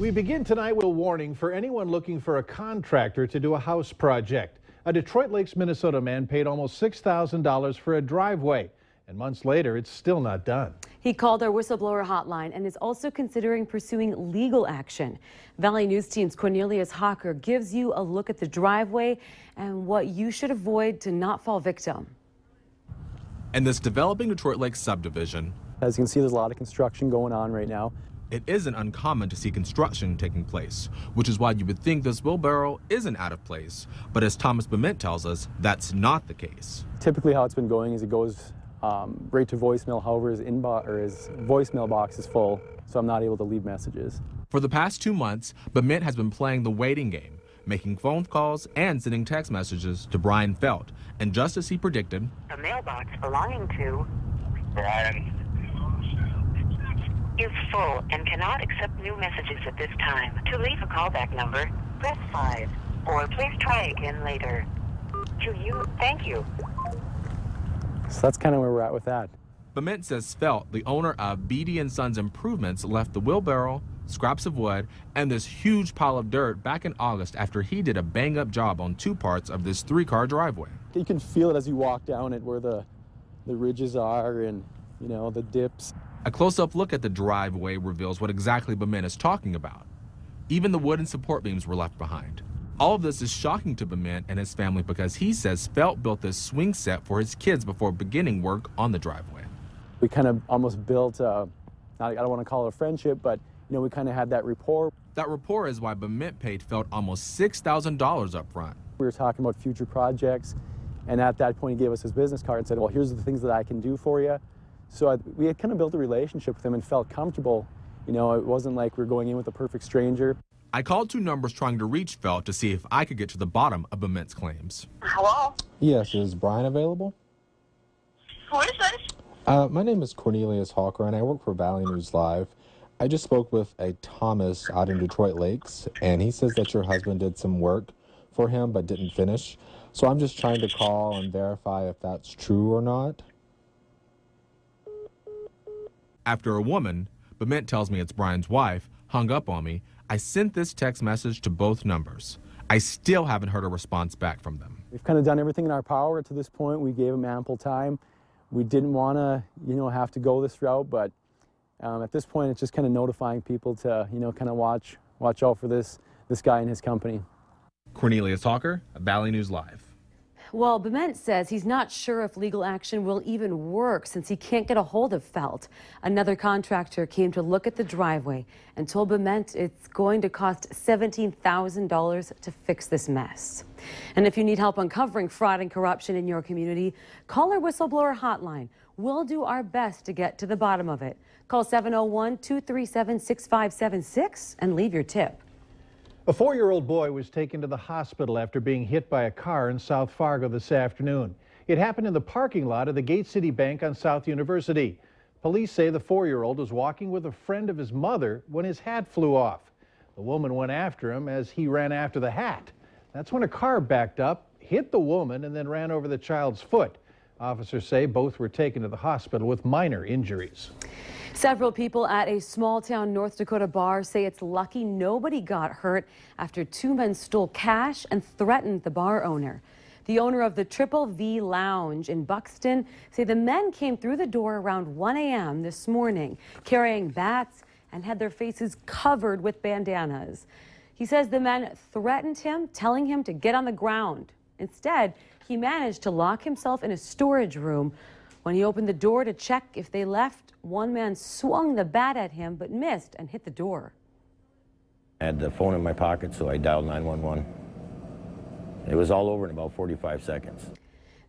We begin tonight with a warning for anyone looking for a contractor to do a house project. A Detroit Lakes, Minnesota man paid almost $6,000 for a driveway, and months later, it's still not done. He called our whistleblower hotline and is also considering pursuing legal action. Valley News Team's Cornelius Hawker gives you a look at the driveway and what you should avoid to not fall victim. In this developing Detroit Lakes subdivision, as you can see, there's a lot of construction going on right now. It isn't uncommon to see construction taking place, which is why you would think this wheelbarrow isn't out of place. But as Thomas Bement tells us, that's not the case. Typically how it's been going is it goes right to voicemail, however his voicemail box is full, so I'm not able to leave messages. For the past 2 months, Bement has been playing the waiting game, making phone calls and sending text messages to Brian Felt. And just as he predicted, the mailbox belonging to Brian is full and cannot accept new messages at this time. To leave a callback number, press 5, or please try again later. Thank you. So that's kind of where we're at with that. Bement says Felt, the owner of Beatty & Sons Improvements, left the wheelbarrow, scraps of wood, and this huge pile of dirt back in August after he did a bang-up job on 2 parts of this 3-car driveway. You can feel it as you walk down it, where the ridges are and, you know, the dips. A close-up look at the driveway reveals what exactly Bement is talking about. Even the wooden support beams were left behind. All of this is shocking to Bement and his family because he says Felt built this swing set for his kids before beginning work on the driveway. We kind of almost built, I don't want to call it a friendship, but you know, we kind of had that rapport. That rapport is why Bement paid Felt almost $6,000 up front. We were talking about future projects, and at that point he gave us his business card and said, well, here's the things that I can do for you. So we had kind of built a relationship with him and felt comfortable. You know, it wasn't like we were going in with a perfect stranger. I called 2 numbers trying to reach Felt to see if I could get to the bottom of Bement's claims. Hello? Yes, is Brian available? Who is this? My name is Cornelius Hawker, and I work for Valley News Live. I just spoke with a Thomas out in Detroit Lakes, and he says that your husband did some work for him but didn't finish. So I'm just trying to call and verify if that's true or not. After a woman, Bement tells me it's Brian's wife, hung up on me, I sent this text message to both numbers. I still haven't heard a response back from them. We've kind of done everything in our power to this point. We gave him ample time. We didn't want to, you know, have to go this route, but at this point it's just kind of notifying people to, you know, kind of watch out for this guy and his company. Cornelius Hawker, Valley News Live. Well, Bement says he's not sure if legal action will even work since he can't get a hold of Felt. Another contractor came to look at the driveway and told Bement it's going to cost $17,000 to fix this mess. And if you need help uncovering fraud and corruption in your community, call our whistleblower hotline. We'll do our best to get to the bottom of it. Call 701-237-6576 and leave your tip. A 4-year-old boy was taken to the hospital after being hit by a car in South Fargo this afternoon. It happened in the parking lot of the Gate City Bank on South University. Police say the 4-year-old was walking with a friend of his mother when his hat flew off. The woman went after him as he ran after the hat. That's when a car backed up, hit the woman, and then ran over the child's foot. Officers say both were taken to the hospital with minor injuries. Several people at a small-town North Dakota bar say it's lucky nobody got hurt after 2 men stole cash and threatened the bar owner. The owner of the Triple V Lounge in Buxton say the men came through the door around 1 a.m. this morning carrying bats and had their faces covered with bandanas. He says the men threatened him, telling him to get on the ground. Instead, he managed to lock himself in a storage room. When he opened the door to check if they left, one man swung the bat at him but missed and hit the door. I had the phone in my pocket, so I dialed 911. It was all over in about 45 seconds.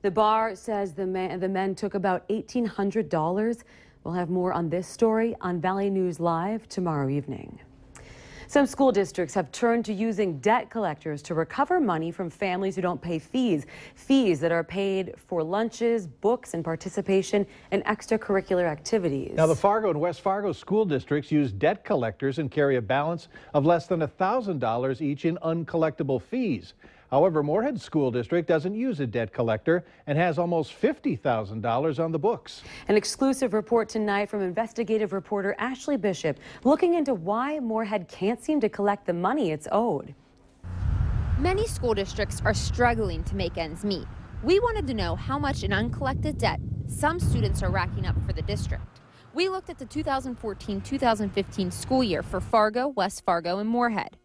The bar says the men took about $1,800. We'll have more on this story on Valley News Live tomorrow evening. Some school districts have turned to using debt collectors to recover money from families who don't pay fees that are paid for lunches, books, and participation in extracurricular activities. Now, the Fargo and West Fargo school districts use debt collectors and carry a balance of less than $1,000 each in uncollectible fees. However, Moorhead School District doesn't use a debt collector and has almost $50,000 on the books. An exclusive report tonight from investigative reporter Ashley Bishop looking into why Moorhead can't seem to collect the money it's owed. Many school districts are struggling to make ends meet. We wanted to know how much in uncollected debt some students are racking up for the district. We looked at the 2014-2015 school year for Fargo, West Fargo, and Moorhead.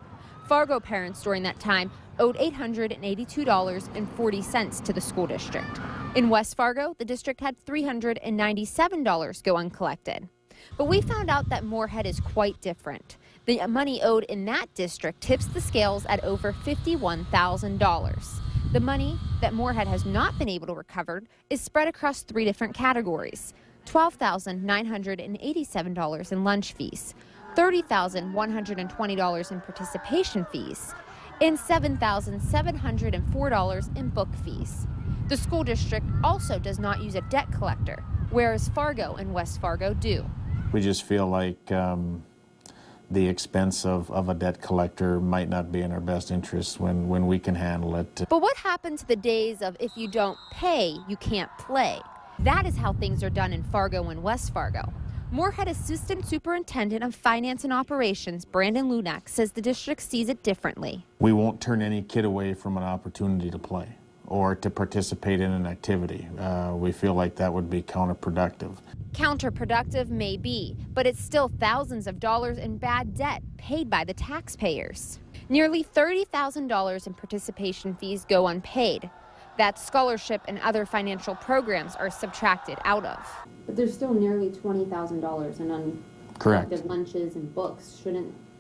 Fargo parents during that time owed $882.40 to the school district. In West Fargo, the district had $397 go uncollected. But we found out that Moorhead is quite different. The money owed in that district tips the scales at over $51,000. The money that Moorhead has not been able to recover is spread across 3 different categories: $12,987 in lunch fees, $30,120 in participation fees, and $7,704 in book fees. The school district also does not use a debt collector, whereas Fargo and West Fargo do. We just feel like the expense of a debt collector might not be in our best interest when we can handle it. But what happened to the days of if you don't pay, you can't play? That is how things are done in Fargo and West Fargo. Moorhead Assistant Superintendent of Finance and Operations, Brandon Lunak, says the district sees it differently. We won't turn any kid away from an opportunity to play or to participate in an activity. We feel like that would be counterproductive. Counterproductive may be, but it's still thousands of dollars in bad debt paid by the taxpayers. Nearly $30,000 in participation fees go unpaid. That scholarship and other financial programs are subtracted out of. But there's still nearly $20,000 in uncollected lunches and books.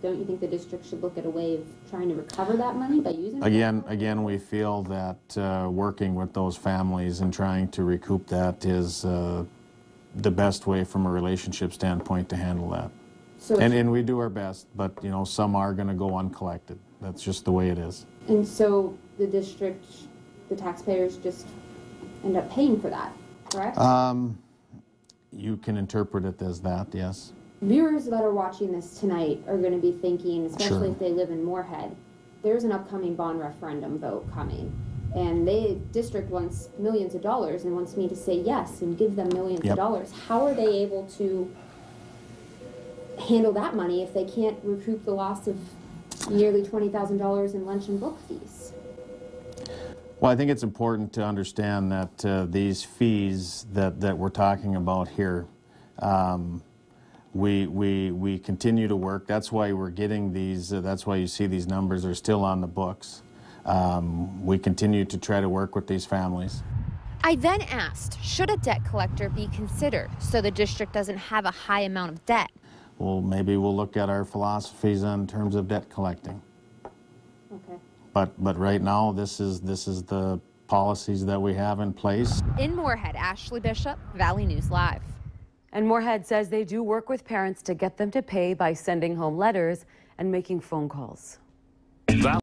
Don't you think the district should look at a way of trying to recover that money by using it? Again, we feel that working with those families and trying to recoup that is the best way from a relationship standpoint to handle that. And we do our best, but you know, some are going to go uncollected. That's just the way it is. And so the district, the taxpayers just end up paying for that, correct? You can interpret it as that, yes. Viewers that are watching this tonight are going to be thinking, especially if they live in Moorhead, there's an upcoming bond referendum vote coming. And the district wants millions of dollars and wants me to say yes and give them millions of dollars. How are they able to handle that money if they can't recoup the loss of nearly $20,000 in lunch and book fees? Well, I think it's important to understand that these fees that we're talking about here, we continue to work. That's why we're getting these, that's why you see these numbers are still on the books. We continue to try to work with these families. I then asked, should a debt collector be considered so the district doesn't have a high amount of debt? Well, maybe we'll look at our philosophies in terms of debt collecting. Okay. But right now, this is the policies that we have in place. In Moorhead, Ashley Bishop, Valley News Live. And Moorhead says they do work with parents to get them to pay by sending home letters and making phone calls.